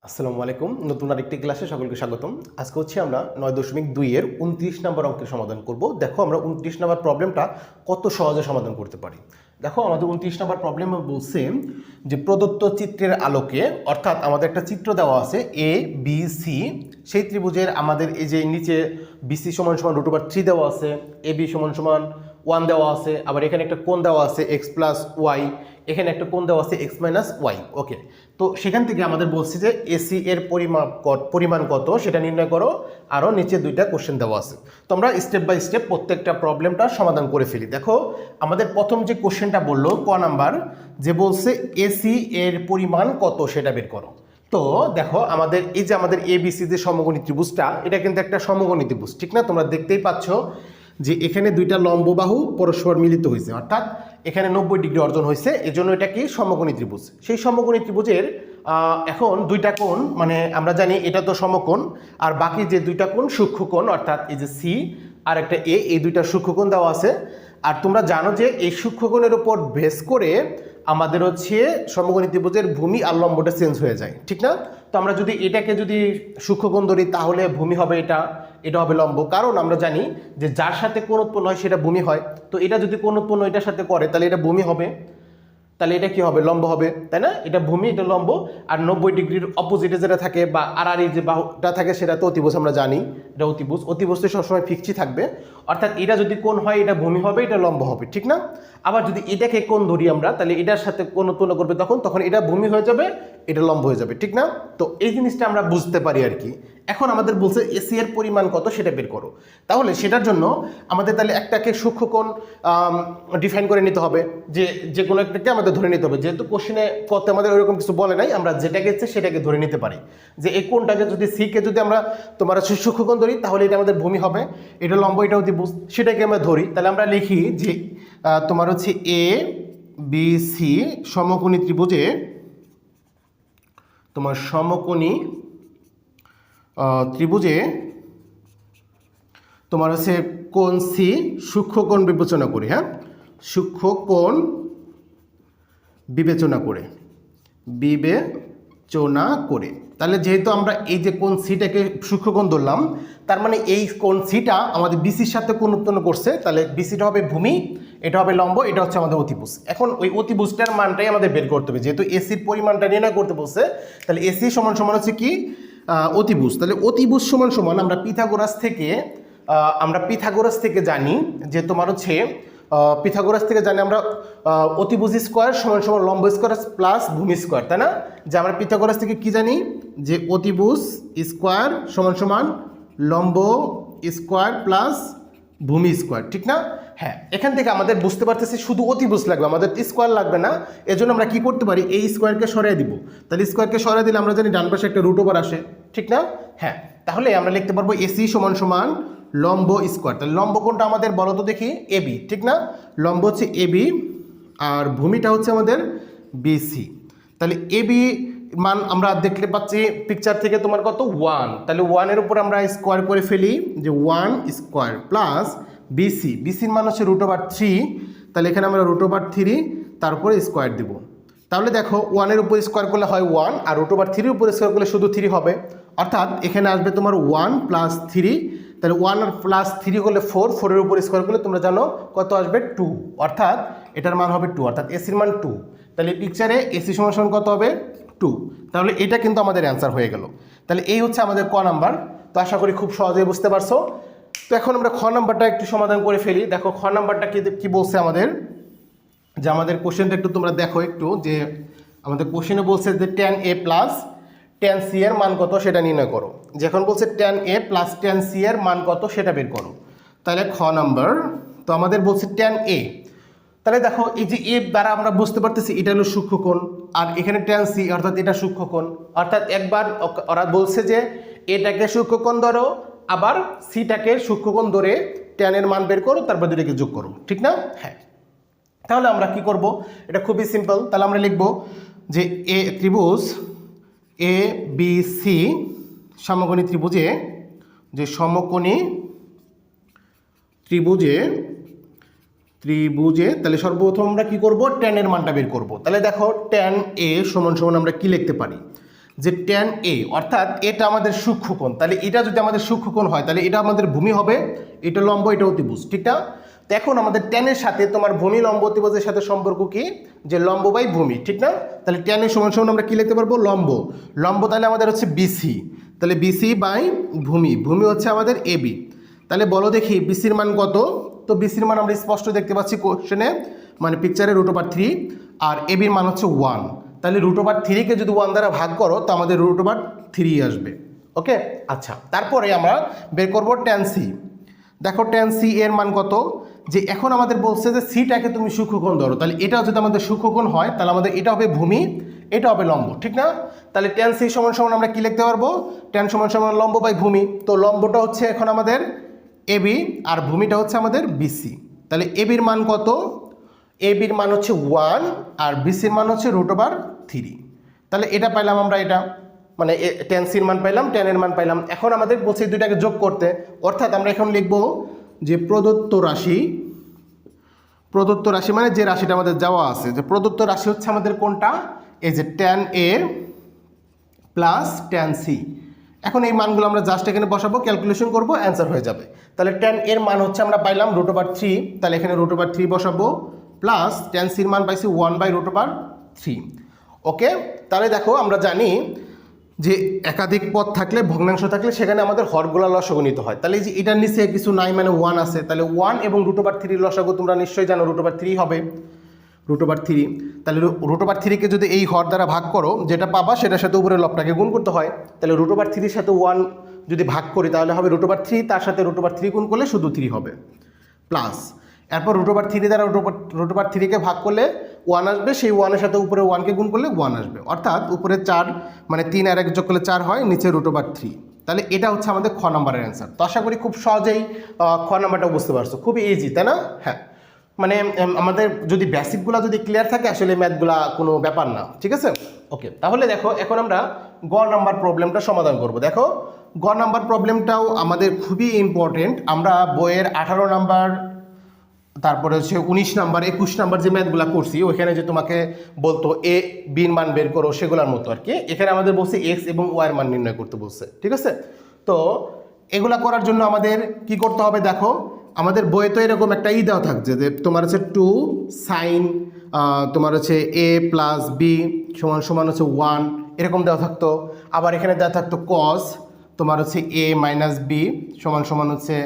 আসসালামু আলাইকুম। নতুন আরেকটি ক্লাসে সকলকে স্বাগতম। আজকে হচ্ছে আমরা 9.2 এর 29 নম্বর অঙ্কের সমাধান করব। দেখো আমরা 29 নম্বর প্রবলেমটা কত সহজে সমাধান করতে পারি। দেখো আমাদের 29 নম্বর প্রবলেম বলছে যে প্রদত্ত চিত্রের আলোকে, অর্থাৎ আমাদের একটা চিত্র দেওয়া আছে এ বি সি, সেই ত্রিভুজের আমাদের এই যে নিচে বিসি সমান সমান √3 দেওয়া আছে, এ বি সমান সমান 1 দেওয়া আছে, আবার এখানে একটা কোণ দেওয়া আছে এক্স প্লাস ওয়াই, এখানে একটা কোণ দেওয়া আছে এক্স মাইনাস ওয়াই। ওকে, তো সেখান থেকে আমাদের বলছে যে এসি এর পরিমাণ কত সেটা নির্ণয় করো, আরও নিচে দুইটা কোশ্চেন দেওয়া আছে। তো আমরা স্টেপ বাই স্টেপ প্রত্যেকটা প্রবলেমটা সমাধান করে ফেলি। দেখো আমাদের প্রথম যে কোশ্চেনটা বললো ক নাম্বার, যে বলছে এসি এর পরিমাণ কত সেটা বের করো। তো দেখো আমাদের এই যে আমাদের এবিসি যে সমকোণী ত্রিভুজটা, এটা কিন্তু একটা সমকোণী ত্রিভুজ, ঠিক না? তোমরা দেখতেই পাচ্ছ যে এখানে দুইটা লম্ব বাহু পরস্পর মিলিত হয়েছে, অর্থাৎ এখানে 90 ডিগ্রি অর্জন হয়েছে, এজন্য এটা কি সমকোণী ত্রিভুজ। সেই সমকোণী ত্রিভুজের এখন দুইটা কোণ, মানে আমরা জানি এটা তো সমকোণ, আর বাকি যে দুইটা কোণ সূক্ষ্মকোণ, অর্থাৎ এই যে সি আর একটা এ, এই দুইটা সূক্ষ্মকোণ দেওয়া আছে। আর তোমরা জানো যে এই সূক্ষ্মকোণের উপর বেস করে আমাদের হচ্ছে সমকোণী ত্রিভুজের ভূমি আর লম্বটা চেঞ্জ হয়ে যায়, ঠিক না? তো আমরা যদি এটাকে যদি সূক্ষ্মকোণ ধরি তাহলে ভূমি হবে এটা, এটা হবে লম্ব, কারণ আমরা জানি যে যার সাথে কোণ উৎপন্ন হয় সেটা ভূমি হয়। তো এটা যদি কোণ উৎপন্ন এটার সাথে করে তাহলে এটা ভূমি হবে, তাহলে এটা কি হবে? লম্ব হবে, তাই না? এটা ভূমি, এটা লম্ব। আর 90 ডিগ্রির অপোজিটে যেটা থাকে বা আড়াআড়ি যে বাহুটা থাকে সেটা তো অতিভুজ, আমরা জানি এটা অতিভুজ। অতিভুজ তো সবসময় ফিক্সই থাকবে, অর্থাৎ এটা যদি কোণ হয় এটা ভূমি হবে, এটা লম্ব হবে, ঠিক না? আবার যদি এটাকে কোণ ধরি আমরা, তাহলে এটার সাথে কোণ উৎপন্ন করবে তখন এটা ভূমি হয়ে যাবে, এটা লম্ব হয়ে যাবে, ঠিক না? তো এই জিনিসটা আমরা বুঝতে পারি আর কি। এখন আমাদের বলছে এসি এর পরিমাণ কত সেটা বের করো। তাহলে সেটার জন্য আমাদের তাহলে একটাকে সূক্ষ্মকোণ ডিফাইন করে নিতে হবে, যে কোনো একটাকে আমাদের ধরে নিতে হবে। যেহেতু কোশ্চেনে কত আমাদের ওইরকম কিছু বলে নাই, আমরা যেটাকে ইচ্ছে সেটাকে ধরে নিতে পারি। যে এই কোণটাকে যদি সিকে যদি আমরা তোমার সূক্ষ্মকোণ ধরি তাহলে এটা আমাদের ভূমি হবে, এটা লম্ব, এটা অতিভুজ, সেটাকে আমরা ধরি। তাহলে আমরা লিখি যে তোমার হচ্ছে এ বি সি সমকোণী ত্রিভুজে, তোমার সমকোণী ত্রিভুজে তোমার হচ্ছে কোণ সি সূক্ষ্মকোণ বিবেচনা করি, হ্যাঁ, সূক্ষ্মকোণ বিবেচনা করে তাহলে যেহেতু আমরা এই যে কোণ সিটাকে সূক্ষ্মকোণ ধরলাম, তার মানে এই কোণ সিটা আমাদের বিসির সাথে কোণ উৎপন্ন করছে, তাহলে বিসিটা হবে ভূমি, এটা হবে লম্ব, এটা হচ্ছে আমাদের অতিভুজ। এখন ওই অতিভুজটার মানটাই আমাদের বের করতে হবে, যেহেতু এসির পরিমাণটা নির্ণয় করতে বলছে। তাহলে এসি সমান সমান হচ্ছে কি? অতিভুজ। তাহলে অতিভুজ সমান সমান আমরা পিথাগোরাস থেকে জানি যে তোমার হচ্ছে আমরা অতিভুজ স্কোয়ার সমান সমান লম্ব স্কোয়ার প্লাস ভূমি স্কোয়ার, তাই না? যে আমরা পিথাগোরাস থেকে কি জানি, যে অতিভুজ স্কোয়ার সমান সমান লম্ব স্কোয়ার প্লাস ভূমি স্কোয়ার, ঠিক না? হ্যাঁ, এখান থেকে আমাদের বুঝতে পারতেছি শুধু অতিভুজ লাগবে, আমাদের স্কোয়ার লাগবে না। এজন্য আমরা কি করতে পারি, এই স্কোয়ারকে সরিয়ে দিব। তাহলে স্কোয়ারকে সরিয়ে দিলে আমরা জানি ডান পাশে একটা √ওভার আসে, ঠিক না? হ্যাঁ, তাহলে আমরা লিখতে পারবো এসি সমান সমান লম্ব স্কোয়ার। তাহলে লম্ব কোণটা আমাদের বলো তো দেখি, এবি, ঠিক না? লম্ব হচ্ছে এবি আর ভূমিটা হচ্ছে আমাদের বিসি। তাহলে এবি মান আমরা দেখতে পাচ্ছি পিকচার থেকে তোমার কত? 1। তাহলে 1-এর উপর আমরা স্কোয়ার করে ফেলি, যে 1 স্কোয়ার প্লাস বিসির মান হচ্ছে √3। তাহলে এখানে আমরা √3 তারপরে স্কোয়ার দিব। তাহলে দেখো 1-এর উপর স্কোয়ার করলে হয় 1, আর √3-এর উপর স্কোয়ার করলে শুধু 3 হবে, অর্থাৎ এখানে আসবে তোমার 1 প্লাস 3। তাহলে 1 আর প্লাস 3 করলে 4, 4-এর উপর স্কোয়ার করলে তোমরা জানো কত আসবে? 2, অর্থাৎ এটার মান হবে 2, অর্থাৎ এসির মান 2। তাহলে পিকচারে এসি সমান কত হবে? 2। তাহলে এটা কিন্তু আমাদের অ্যান্সার হয়ে গেল। তাহলে এই হচ্ছে আমাদের ক নাম্বার। তো আশা করি খুব সহজেই বুঝতে পারছো। তো এখন আমরা খ নাম্বারটা একটু সমাধান করে ফেলি। দেখো খ নাম্বারটা কি বলছে আমাদের, যে আমাদের কোশ্চেনটা একটু তোমরা দেখো একটু, যে আমাদের কোশ্চেনে বলছে যে tan a plus tan c এর মান কত সেটা নির্ণয় করো। যখন বলছে tan a plus tan c এর মান কত সেটা বের করো। তাহলে খ নাম্বার, তো আমাদের বলছে tan a। তাহলে দেখো এই যে এ দ্বারা আমরা বুঝতে পারতেছি এটা হলো সূক্ষ্মকোণ, আর এখানে tan c অর্থাৎ এটা সূক্ষ্মকোণ। অর্থাৎ একবার ওরা বলছে যে এটাকে সূক্ষ্মকোণ ধরো, আবার সিটাকে সূক্ষ্মকোণ ধরে tan এর মান বের করো, তারপর দুটোকে যোগ করো, ঠিক না? হ্যাঁ, তাহলে আমরা কি করব, এটা খুবই সিম্পল। তাহলে আমরা লিখব যে ত্রিভুজ এ বি সি সমকোণী ত্রিভুজে, যে সমকোণী ত্রিভুজে তাহলে সর্বপ্রথম আমরা কি করব, tan এর মানটা বের করব। তাহলে দেখো tan a সমান সমান আমরা কি লিখতে পারি, যে ট্যান এ, অর্থাৎ এটা আমাদের সূক্ষ্মকোণ, তাহলে এটা যদি আমাদের সূক্ষ্মকোণ হয় তাহলে এটা আমাদের ভূমি হবে, এটা লম্ব, এটা অতিভুজ, ঠিক না? তো এখন আমাদের ট্যানের সাথে তোমার ভূমি লম্ব অতিভুজের সাথে সম্পর্ক কি, যে লম্ব বাই ভূমি, ঠিক না? তাহলে ট্যানের সমান সমান আমরা কি লিখতে পারবো, লম্ব, লম্ব তাহলে আমাদের হচ্ছে বিসি, তাহলে বিসি বাই ভূমি, ভূমি হচ্ছে আমাদের এবি। তাহলে বলো দেখি বিসির মান কত? তো বিসির মান আমরা স্পষ্ট দেখতে পাচ্ছি কোশ্চেনে, মানে পিকচারে √3, আর এবির মান হচ্ছে 1। তাহলে √3কে যদি 1 দ্বারা ভাগ করো তো আমাদের √3 আসবে। ওকে, আচ্ছা, তারপরে আমরা বের করবো ট্যান সি। দেখো ট্যান সি এর মান কত, যে এখন আমাদের বলছে যে সিটাকে তুমি সূক্ষ্মকোণ ধরো, তাহলে এটা যদি আমাদের সূক্ষ্মকোণ হয় তাহলে আমাদের এটা হবে ভূমি, এটা হবে লম্ব, ঠিক না? তাহলে ট্যান সি সমান সমান আমরা কি লিখতে পারবো, ট্যান সমান সমান লম্ব বাই ভূমি। তো লম্বটা হচ্ছে এখন আমাদের এবি আর ভূমিটা হচ্ছে আমাদের বিসি। তাহলে এবির মান কত, এবির মান হচ্ছে 1 আর বিসির মান হচ্ছে √3। তাহলে এটা পাইলাম আমরা, এটা মানে ট্যান সির মান পাইলাম, ট্যানের মান পাইলাম। এখন আমাদের বলছে দুইটাকে যোগ করতে, অর্থাৎ আমরা এখন লিখব যে প্রদত্ত রাশি, প্রদত্ত রাশি মানে যে রাশিটা আমাদের দেওয়া আছে, যে প্রদত্ত রাশি হচ্ছে আমাদের কোনটা, এই যে tan A plus tan C. এখন এই মানগুলো আমরা জাস্ট এখানে বসাবো, ক্যালকুলেশন করবো, অ্যান্সার হয়ে যাবে। তাহলে ট্যান এর মান হচ্ছে আমরা পাইলাম √3, তাহলে এখানে √3 বসাবো, প্লাস ট্যান সির মান পাইছি 1/√3। ওকে, তাহলে দেখো আমরা জানি যে একাধিক পদ থাকলে, ভগ্নাংশ থাকলে সেখানে আমাদের হরগুলা লসাগু নিতে হয়। তাহলে এই যে এটার নিচে কিছু নাই মানে 1 আছে, তাহলে 1 এবং √3 লসাগু তোমরা নিশ্চয়ই জানো √3 হবে, √3। তাহলে √3কে যদি এই হর দ্বারা ভাগ করো, যেটা পাবা সেটার সাথে উপরে লবটাকে গুণ করতে হয়। তাহলে √3 সাথে 1 যদি ভাগ করি তাহলে হবে √3, তার সাথে √3 গুণ করলে শুধু 3 হবে, প্লাস এরপর √3 দ্বারা √3কে ভাগ করলে 1 আসবে, সেই 1-এর সাথে উপরে 1কে গুণ করলে 1 আসবে, অর্থাৎ উপরে 4 মানে 3 আর 1 যোগ করলে 4 হয়, নিচে √3। তাহলে এটা হচ্ছে আমাদের খ নম্বরের অ্যান্সার। তো আশা করি খুব সহজেই খ নম্বরটা বুঝতে পারছো, খুবই ইজি, তাই না? হ্যাঁ, মানে আমাদের যদি বেসিকগুলো যদি ক্লিয়ার থাকে আসলে ম্যাথগুলা কোনো ব্যাপার না, ঠিক আছে? ওকে, তাহলে দেখো এখন আমরা গ নাম্বার প্রবলেমটা সমাধান করব। দেখো গ নাম্বার প্রবলেমটাও আমাদের খুবই ইম্পর্টেন্ট। আমরা বইয়ের 18 নাম্বার, তারপরে হচ্ছে 19 নাম্বার, 21 নাম্বার যে ম্যাথগুলো করছি ওইখানে যে তোমাকে বলতো এ বির মান বের করো সেগুলোর মতো আর কি, এখানে আমাদের বলছে এক্স এবং ওয়াইয়ের মান নির্ণয় করতে বলছে, ঠিক আছে? তো এগুলা করার জন্য আমাদের কি করতে হবে, দেখো আমাদের বইয়ে তো এরকম একটা দেওয়া থাকছে যে তোমার হচ্ছে 2 সাইন তোমার হচ্ছে a প্লাস বি সমান সমান হচ্ছে 1 এরকম দেওয়া থাকতো। আবার এখানে দেওয়া থাকতো কস তোমার হচ্ছে a মাইনাস বি সমান সমান হচ্ছে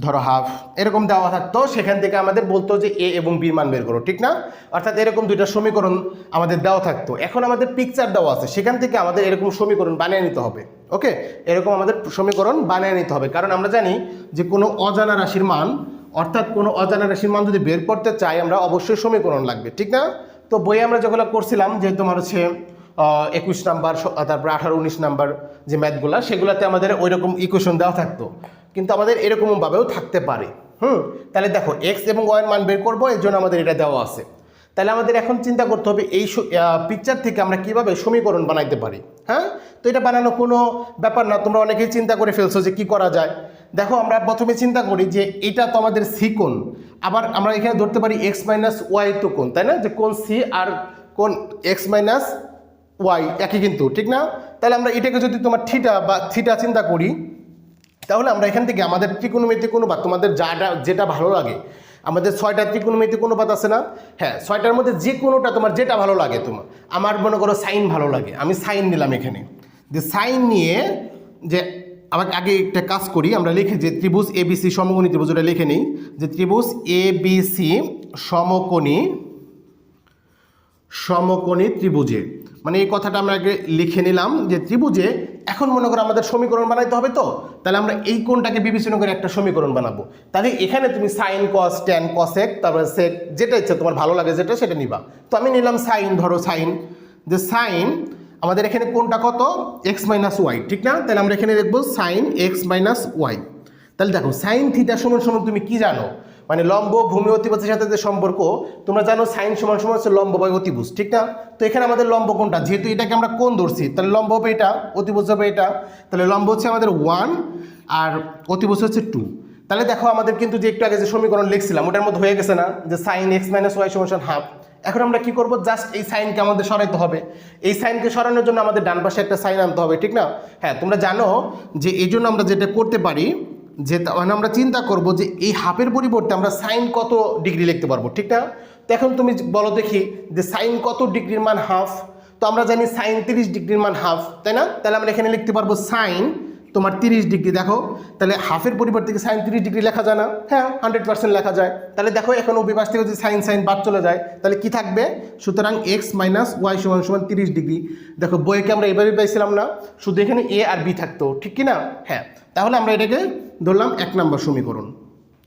ধরো হাফ, এরকম দেওয়া থাকতো। সেখান থেকে আমাদের বলতো যে এ এবং বির মান বের করো, ঠিক না? অর্থাৎ এরকম দুইটা সমীকরণ আমাদের দেওয়া থাকতো। এখন আমাদের পিকচার দেওয়া আছে, সেখান থেকে আমাদের এরকম সমীকরণ বানিয়ে নিতে হবে। ওকে, এরকম আমাদের সমীকরণ বানিয়ে নিতে হবে, কারণ আমরা জানি যে কোনো অজানা রাশির মান, অর্থাৎ কোনো অজানা রাশির মান যদি বের করতে চাই আমরা অবশ্যই সমীকরণ লাগবে, ঠিক না? তো বইয়ে আমরা যেগুলো করছিলাম যে তোমার হচ্ছে 21 নাম্বার, তারপরে 18, 19 নাম্বার যে ম্যাথগুলো, সেগুলোতে আমাদের ওই রকম ইকুয়েশন দেওয়া থাকতো, কিন্তু আমাদের এরকমভাবেও থাকতে পারে। তাহলে দেখো এক্স এবং ওয়াইয়ের মান বের করবো, এর জন্য আমাদের এটা দেওয়া আছে। তাহলে আমাদের এখন চিন্তা করতে হবে এই পিকচার থেকে আমরা কিভাবে সমীকরণ বানাইতে পারি। হ্যাঁ, তো এটা বানানো কোনো ব্যাপার না, তোমরা অনেকেই চিন্তা করে ফেলছো যে কি করা যায়। দেখো আমরা প্রথমে চিন্তা করি যে এটা তো আমাদের সি কোণ, আবার আমরা এখানে ধরতে পারি এক্স মাইনাস ওয়াই তো কোণ, তাই না? যে কোণ সি আর কোণ এক্স মাইনাস ওয়াই একই কিন্তু, ঠিক না? তাহলে আমরা এটাকে যদি তোমার থিটা বা থিটা চিন্তা করি, তাহলে আমরা এখান থেকে আমাদের ত্রিকোণমিতিক অনুপাত, তোমাদের যেটা ভালো লাগে, আমাদের 6টা ত্রিকোণমিতিক অনুপাত আছে না? হ্যাঁ, 6টার মধ্যে যে কোনোটা তোমার যেটা ভালো লাগে, তোমার আমার মনে করো সাইন ভালো লাগে, আমি সাইন নিলাম এখানে। যে সাইন নিয়ে যে আমাকে আগে একটা কাজ করি, আমরা লিখে যে ত্রিভুজ এবিসি সমকোণী ত্রিভুজ, ওটা লিখে নিই যে ত্রিভুজ এবিসি সমকোণী ত্রিভুজে, মানে এই কথাটা আমরা আগে লিখে নিলাম যে ত্রিভুজে। এখন মনে করো আমাদের সমীকরণ বানাইতে হবে, তো তাহলে আমরা এই কোণটাকে বিবেচনা করে একটা সমীকরণ বানাবো। তাহলে এখানে তুমি সাইন কস ট্যান কসেক তারপরে সেক যেটা ইচ্ছা তোমার ভালো লাগে যেটা সেটা নিবা। তো আমি নিলাম সাইন, ধরো সাইন, যে সাইন আমাদের এখানে কোণটা কত, এক্স মাইনাস ওয়াই, ঠিক না? তাহলে আমরা এখানে দেখবো সাইন এক্স মাইনাস ওয়াই। তাহলে দেখো সাইন থিটা সমান সমান তুমি কি জানো, মানে লম্ব ভূমি অতিভুজের সাথে যে সম্পর্ক তোমরা জানো, সাইন সমান সমান হচ্ছে লম্ব বাই অতিভুজ, ঠিক না? তো এখানে আমাদের লম্ব কোনটা, যেহেতু এটাকে আমরা কোণ ধরছি, তাহলে লম্ব হবে এটা, অতিভুজ হবে এটা। তাহলে লম্ব হচ্ছে আমাদের 1 আর অতিভুজ হচ্ছে 2। তাহলে দেখো আমাদের কিন্তু যে একটু আগে যে সমীকরণ লিখছিলাম ওটার মধ্যে হয়ে গেছে না, যে সাইন এক্স মাইনাস ওয়াই সমান হাফ। এখন আমরা কি করব, জাস্ট এই সাইনকে আমাদের সরাইতে হবে। এই সাইনকে সরানোর জন্য আমাদের ডান পাশে একটা সাইন আনতে হবে, ঠিক না? হ্যাঁ, তোমরা জানো যে এই জন্য আমরা যেটা করতে পারি যে মানে আমরা চিন্তা করব যে এই হাফের পরিবর্তে আমরা সাইন কত ডিগ্রি লিখতে পারবো, ঠিক না? তো এখন তুমি বলো দেখি যে সাইন কত ডিগ্রির মান হাফ। তো আমরা জানি সাইন 30 ডিগ্রির মান হাফ, তাই না? তাহলে আমরা এখানে লিখতে পারবো সাইন তোমার 30 ডিগ্রি। দেখো তাহলে হাফের পরিবর্তে কি সাইন 30 ডিগ্রি লেখা যায় না? হ্যাঁ, 100% লেখা যায়। তাহলে দেখো এখন উভয় পাশ থেকে যদি সাইন সাইন বাদ চলে যায় তাহলে কি থাকবে? সুতরাং এক্স মাইনাস ওয়াই সমান সমান 30 ডিগ্রি। দেখো বইকে আমরা এভাবে পাইছিলাম না, শুধু এখানে এ আর বি থাকতো, ঠিক কি না? হ্যাঁ, তাহলে আমরা এটাকে ধরলাম 1 নম্বর সমীকরণ।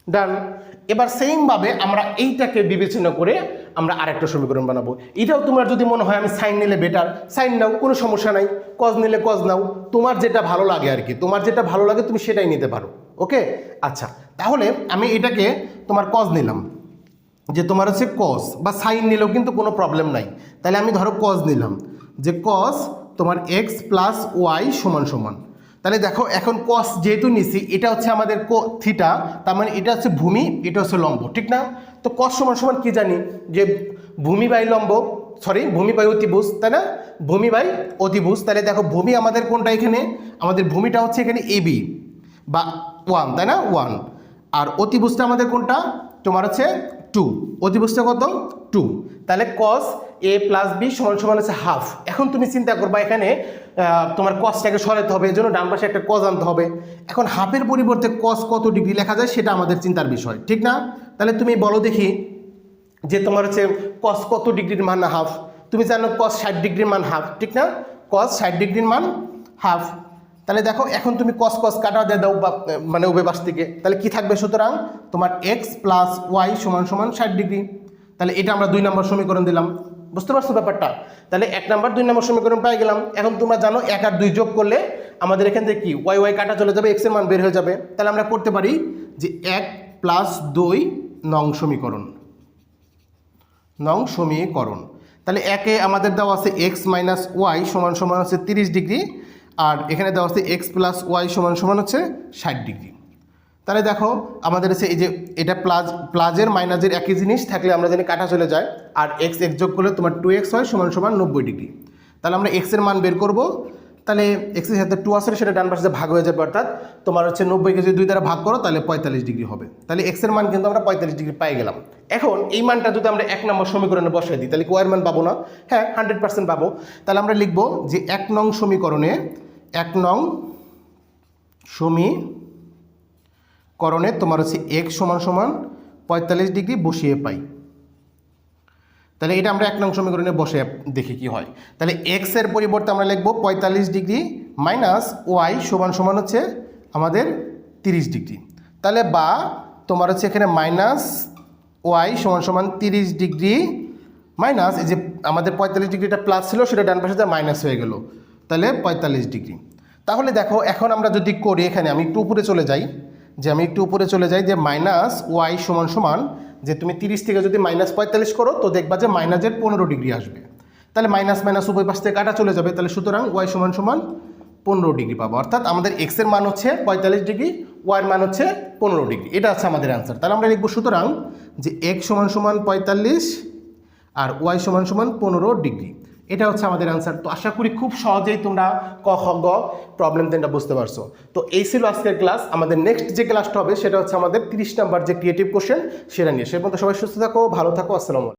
ডান। এবার সেমভাবে আমরা এইটাকে বিবেচনা করে আমরা আরেকটা সমীকরণ বানাবো। এটাও তোমার যদি মনে হয় আমি সাইন নিলে বেটার, সাইন নাও, কোনো সমস্যা নাই। কজ নিলে কজ নাও, তোমার যেটা ভালো লাগে আর কি, তোমার যেটা ভালো লাগে তুমি সেটাই নিতে পারো। ওকে, আচ্ছা, তাহলে আমি এটাকে তোমার কজ নিলাম, যে তোমার হচ্ছে কজ বা সাইন নিলেও কিন্তু কোনো প্রবলেম নাই। তাহলে আমি ধরো কজ নিলাম, যে কজ তোমার এক্স প্লাস ওয়াই সমান সমান। তাহলে দেখো এখন কস যেহেতু নিছি, এটা হচ্ছে আমাদের থিটা, তার মানে এটা হচ্ছে ভূমি, এটা হচ্ছে লম্ব, ঠিক না? তো কস সমান সমান কি জানি, যে ভূমি বাই লম্ব, সরি ভূমি বাই অতিভুজ, তাই না? ভূমি বাই অতিভুজ। তাহলে দেখো ভূমি আমাদের কোনটা এখানে, আমাদের ভূমিটা হচ্ছে এখানে এবি বা 1, তাই না? 1। আর অতিভুজটা আমাদের কোনটা, তোমার হচ্ছে 2। অতিভুজটা কত? 2। তাহলে কস এ প্লাস বি সমান সমান হচ্ছে হাফ। এখন তুমি চিন্তা করবা এখানে তোমার কসটাকে সরাতে হবে, এর জন্য ডান পাশে একটা কস আনতে হবে। এখন হাফের পরিবর্তে কস কত ডিগ্রি লেখা যায় সেটা আমাদের চিন্তার বিষয়, ঠিক না? তাহলে তুমি বলো দেখি যে তোমার হচ্ছে কস কত ডিগ্রির মান হাফ। তুমি জানো কস 60 ডিগ্রির মান হাফ, ঠিক না? কস 60 ডিগ্রির মান হাফ। তাহলে দেখো এখন তুমি কস কস কাটা দিয়ে দাও মানে উভয় পাশ থেকে, তাহলে কি থাকবে? সুতরাং তোমার এক্স প্লাস ওয়াই সমান সমান 60 ডিগ্রি। তাহলে এটা আমরা 2 নম্বর সমীকরণ দিলাম। বুঝতে পারছো ব্যাপারটা? তাহলে 1 নম্বর 2 নম্বর সমীকরণ পেয়ে গেলাম। এখন তোমরা জানো 1 আর 2 যোগ করলে আমাদের এখান থেকে কি ওয়াই ওয়াই কাটা চলে যাবে, এক্স এর মান বের হয়ে যাবে। তাহলে আমরা করতে পারি যে 1 প্লাস 2 নং সমীকরণ, নং সমীকরণ। তাহলে 1-এ আমাদের দেওয়া আছে এক্স মাইনাস ওয়াই সমান সমান হচ্ছে 30 ডিগ্রি, আর এখানে দেওয়া আছে এক্স প্লাস ওয়াই সমান সমান হচ্ছে 60 ডিগ্রি। তাহলে দেখো আমাদের হচ্ছে এই যে এটা প্লাজের মাইনাসের একই জিনিস থাকলে আমরা জানি কাটা চলে যায়, আর এক্স যোগ করলে তোমার 2x হয় সমান সমান 90 ডিগ্রি। তাহলে আমরা এক্সের মান বের করব। তাহলে এক্সের সাথে 2 আসলে সেটা ডান পাশে ভাগ হয়ে যাবে, অর্থাৎ তোমার হচ্ছে 90 কে যদি 2 দ্বারা ভাগ করো তাহলে 45 ডিগ্রি হবে। তাহলে এক্সের মান কিন্তু আমরা 45 ডিগ্রি পাই গেলাম। এখন এই মানটা যদি আমরা 1 নম্বর সমীকরণে বসাই দিই তাহলে ওয়াই এর মান পাবো না? হ্যাঁ, 100% পাবো। তাহলে আমরা লিখব যে 1 নং সমীকরণে 1 নং সমীকরণে তোমার হচ্ছে এক্স সমান সমান 45 ডিগ্রি বসিয়ে পাই। তাহলে এটা আমরা 1 নং সমীকরণে বসে দেখি কি হয়। তাহলে এক্স এর পরিবর্তে আমরা লিখব 45 ডিগ্রি মাইনাস ওয়াই সমান সমান হচ্ছে আমাদের 30 ডিগ্রি। তাহলে বা তোমার হচ্ছে এখানে মাইনাস ওয়াই সমান সমান 30 ডিগ্রি মাইনাস এই যে আমাদের 45 ডিগ্রিটা প্লাস ছিল সেটা ডান পাশে মাইনাস হয়ে গেল, তাহলে 45 ডিগ্রি। তাহলে দেখো এখন আমরা যদি করি এখানে আমি একটু উপরে চলে যাই, যে মাইনাস ওয়াই সমান সমান যে তুমি 30 থেকে যদি মাইনাস 45 করো তো দেখবা যে মাইনাসের 15 ডিগ্রি আসবে। তাহলে মাইনাস মাইনাস উভয় পাশ থেকে কাটা চলে যাবে, তাহলে সুতরাং ওয়াই সমান সমান 15 ডিগ্রি পাবো। অর্থাৎ আমাদের এক্স এর মান হচ্ছে 45 ডিগ্রি, ওয়াই এর মান হচ্ছে 15 ডিগ্রি। এটা হচ্ছে আমাদের অ্যান্সার। তাহলে আমরা লিখবো সুতরাং যে এক্স সমান সমান 45 আর ওয়াই সমান সমান 15 ডিগ্রি। এটা হচ্ছে আমাদের অ্যান্সার। তো আশা করি খুব সহজেই তোমরা ক খ গ প্রবলেম তিনটা বুঝতে পারছো। তো এই ছিল আজকের ক্লাস। আমাদের নেক্সট যে ক্লাসটা হবে সেটা হচ্ছে আমাদের 30 নাম্বার যে ক্রিয়েটিভ কোশ্চেন সেটা নিয়ে। সে পর্যন্ত সবাই সুস্থ থাকো, ভালো থাকো, আসসালামু আলাইকুম।